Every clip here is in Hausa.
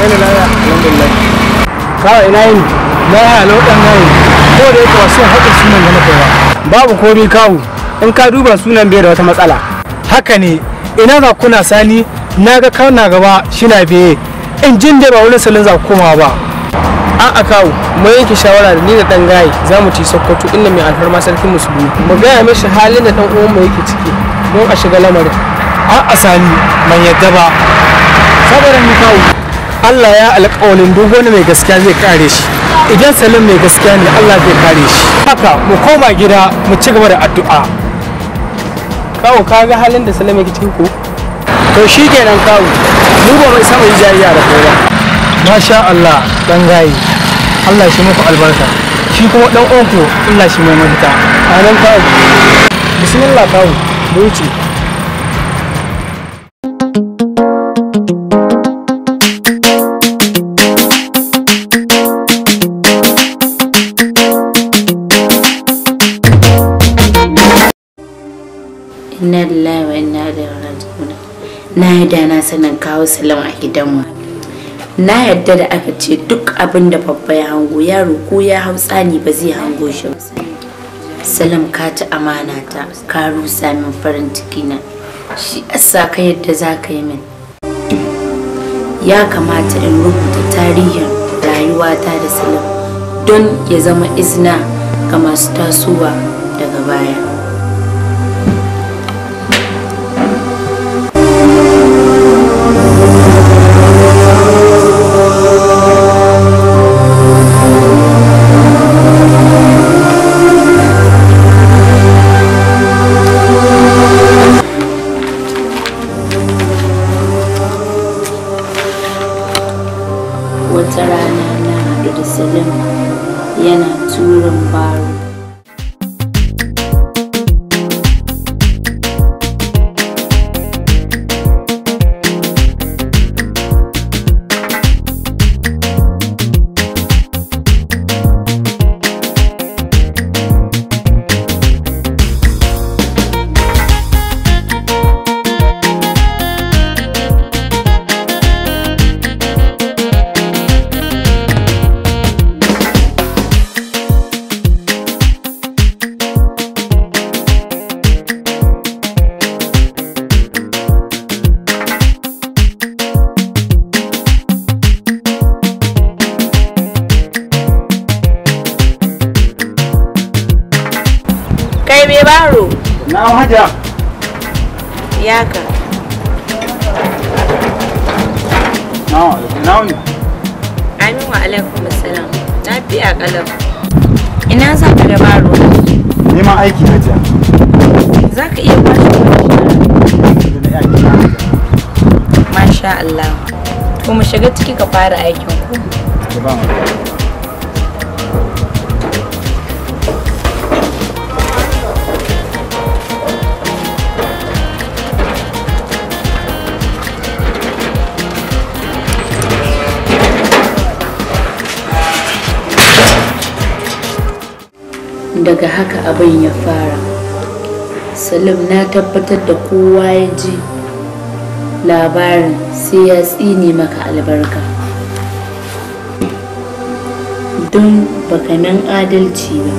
Wani laya alhamdulillah. Kawai ina yin Laya lauɗan nayi. ko da yake wasu haƙa sunan da na kai ba. Babu komai kawu. In ka duba sunan bai da wata matsala. Haka ne, ina za kuna sani na ga kauna gaba shina biye. In jin dai ba wani salon za ku koma ba. A'a kawu, mu yanke shawara da ni da dan gayi za mu ci Sokoto inda mai alfarma sarkin musulmi. Mu gaya mishi halin da dan uwan mu yake ciki don a shiga lamarin. A'a sani ban yadda ba. Saboda ni kawo Allah ya alƙawarin duk wani mai gaskiya zai kare shi. Idan Salim mai gaskiya ne Allah zai kare shi. Haka mu koma gida mu ci gaba da addu'a. Kawu ka ga halin da Salim yake ciki ko? To shi kenan kawu, mu ba mai sama jayayya da kowa. Masha Allah dan gayi. Allah shi muku albarka. Shi kuma dan uwanku Allah shi mai mafita. Anan kawu. Bismillah kawu, mu wuce. Inna lillahi wa inna ilaihi raji'un. Na yarda na sanin kawo Salim a gidanmu. Na yarda da aka ce duk abin da babba ya hango yaro ko ya hau tsani ba zai hango shi ba. Salim ka ci amana ta, ka rusa min farin ciki na. Shi yasa ka yadda za ka yi min. Ya kamata in rubuta tarihin rayuwata da Salim don ya zama izina ga masu tasowa daga baya. Wata rana na haɗu da Salim yana turin baro. Kai me baro? Na haja. Yaka. Na wani. Amin wa alaikum assalam. Na fiya kalam. Ina za ka da baro? Neman aiki haja. Za ka iya kwashe wani Masha Allah. To mu shiga ciki ka fara aikin ku. Daga haka abin ya fara. Salim na tabbatar da kowa ya ji labarin sai ya tsine maka albarka don baka nan adalci ba.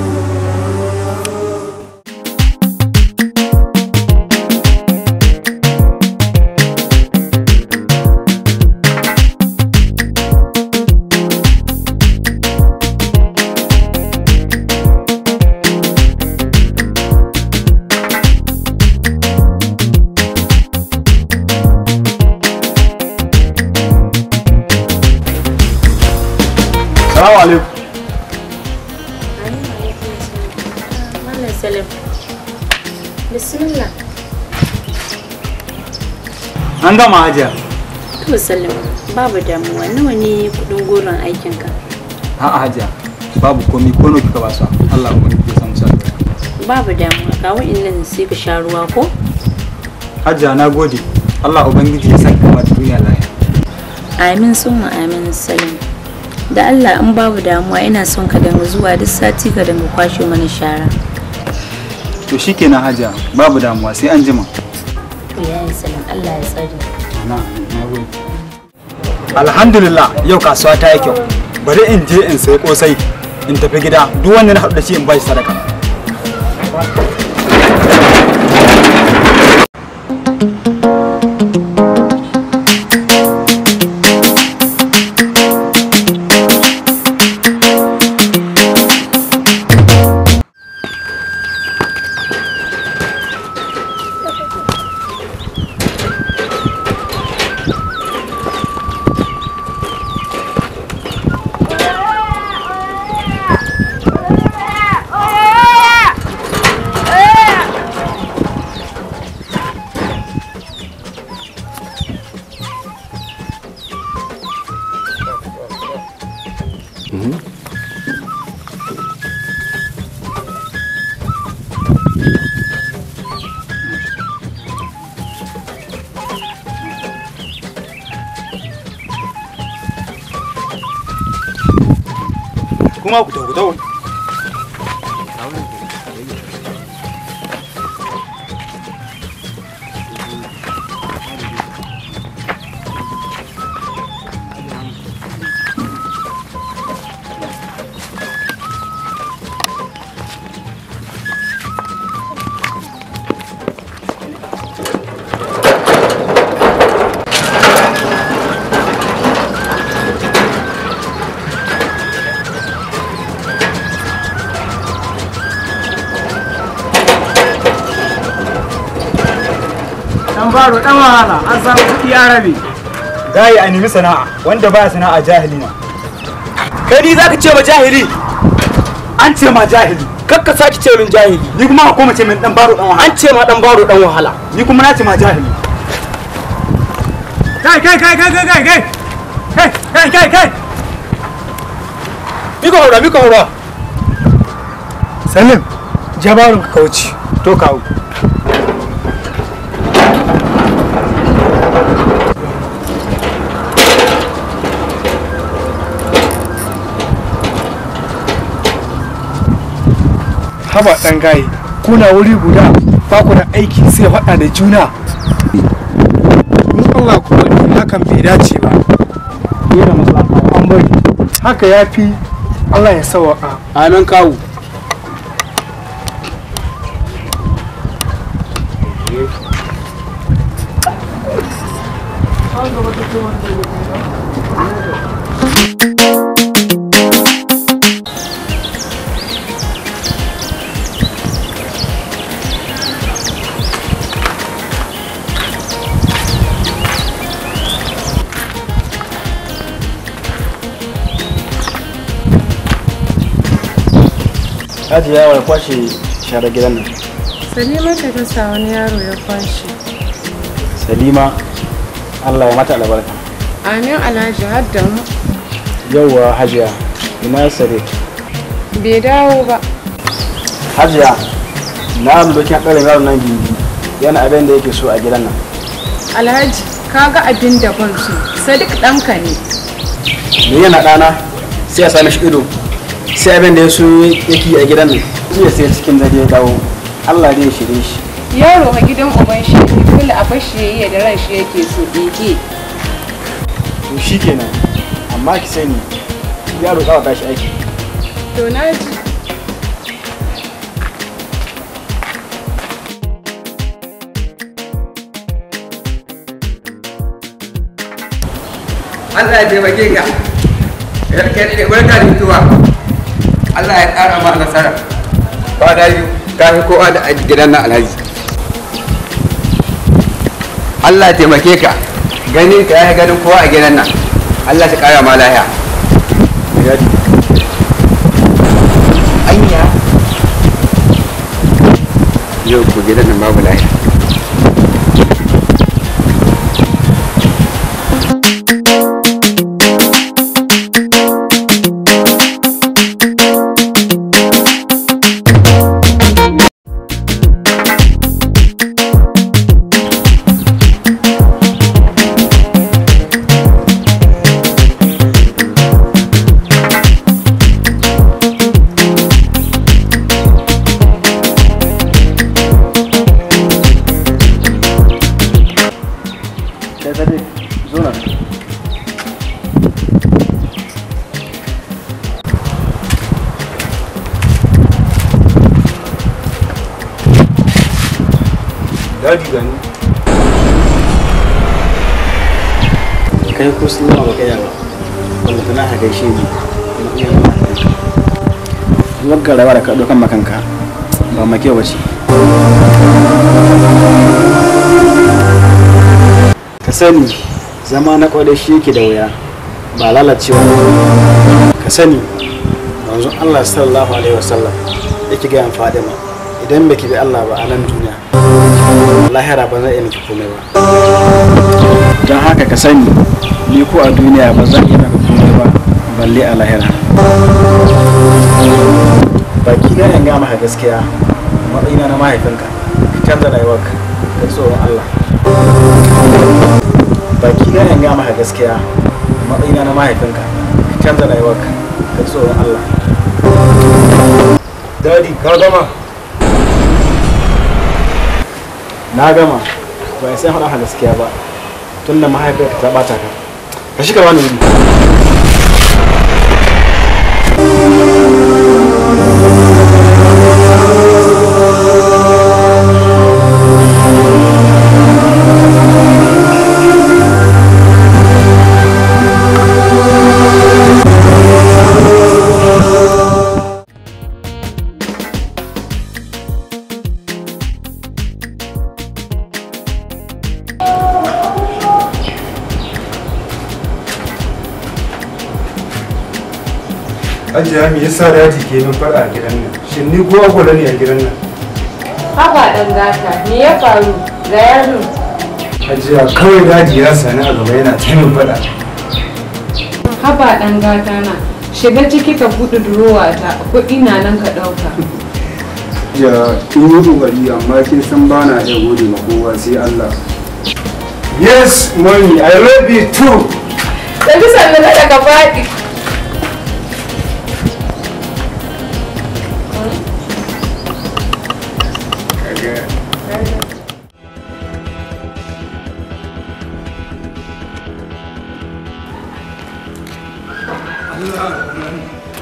Assalamu alaikum. Malam Salim. Bismillah. An gama hajiya. To Salim, babu damuwa. Nawa ne kudin goron aikinka? A'a hajiya. Babu komai ko nawa kika ba su. Allah ya samu sa. Babu damuwa. Ga wa'annan sai ka sha ruwa ko? Hajiya na gode. Allah ubangiji ya saka mata duniya lafiya. Amin summa amin Salim. Da Allah in babu damuwa ina son ka dinga zuwa duk sati ka dinga kwashe mana shara. To shikenan hajiya, babu damuwa sai an jima. To yayin Salim Allah ya tsare. Na gode. Alhamdulillah yau kasuwa ta yi kyau. Bari in je in sayi kosai in tafi gida duk wanda na haɗu da shi in ba shi sadaka. Kuma ku tawo. Baro dan wahala an samu kuɗi ya rabe. Gayi a nemi sana'a wanda baya sana'a jahili na. Kai ni zaka ce ma jahili? An ce ma jahili. Kakka saki ce min jahili. Ni kuma ka koma ce min dan baro dan wahala. An ce ma dan baro dan wahala. Ni kuma na ce ma jahili. Kai. Mika hura. Salim, jabarun ka kauce. To kawo. Haba ɗan gaye, kuna wuri guda ba ku da aiki sai faɗa da juna. Mun Allah ku bari hakan bai dace ba. Ni da matsala an bari. Haka ya fi Allah ya sawaka. Amin kawu. Hajiya ya kwashe share gidan nan. Salima ce ta sa wani yaro ya kwashe. Salima, Allah ya mata albarka. Amin Alhaji har da mu. Yauwa Hajiya, ina Sadiq. Bai dawo ba. Hajiya, na dokin ɗarin yaron nan gindi yana abin da yake so a gidan nan. Alhaji, ka ga abin da ban so. Sadiq ɗanka ne. Me yana ɗana sai ya sami shi ido. Sai abin da ya so yake a gidan nan. Iya sai cikin dare ya dawo. Allah zai shirye shi. Yaro a gidan uban shi dole a bashi yayi da ran shi yake so ɗeke. To shikenan. Amma ki sani yaro za ta shi aiki. To na ji. Allah ya taimake ka. Yarke da barka da mutuwa. Allah ya ƙara ma nasara. Ba da yi ka fi kowa da gidan nan Alhaji. Allah ya taimake ka. Gani ka ya ganin kowa a gidan nan. Allah ya ƙara ma lahiya. Anya. Yau ku gidan nan babu lahiya. Dadi gani. Kai ko sallama ba kai ba. Wanda tana ha gaishe ni. Wagga rawa da ka dokan makanka ba make wace. Ka sani zama na kwade shi yake da wuya ba lalacewa. Ka sani manzon Allah sallallahu alaihi wasallam yake ga Fadima idan baki bi Allah ba a nan duniya lahira ba zai yi miki komai ba. Don haka ka sani ni ko a duniya ba zan yi maka komai ba balle a lahira. Baki na yan ga maka gaskiya matsayina na mahaifinka ka canza rayuwarka ka tsoron Allah. Baki na yan ga maka gaskiya matsayina na mahaifinka ka canza rayuwarka ka tsoron Allah. Dadi ka gama. Na gama ba sai faɗa maka gaskiya ba tunda mahaifinka ta bata ka. Ka shiga wani wuri. Hajiya me yasa daji ke min faɗa a gidan nan? Shin ni ko agwala ne a gidan nan? Haba ɗan gata, me ya faru? Ga yaro. Hajiya kawai daji ya sani a gaba yana ta min faɗa. Haba ɗan gata na, shiga ciki ka buɗe durowa ta, kuɗi na nan ka ɗauka. Ya kin yi ƙoƙari amma kin san ba na iya gode ma kowa sai Allah. Yes, mommy, I love you too. Da bisa da daga faɗi.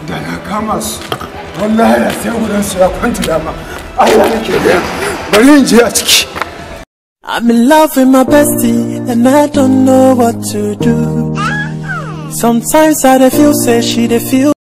Da na kama su wallahi da sai gudan su ya kwanci dama Allah nake da bari in je a ciki. I'm in love with my bestie and I don't know what to do. Sometimes I feel say she feel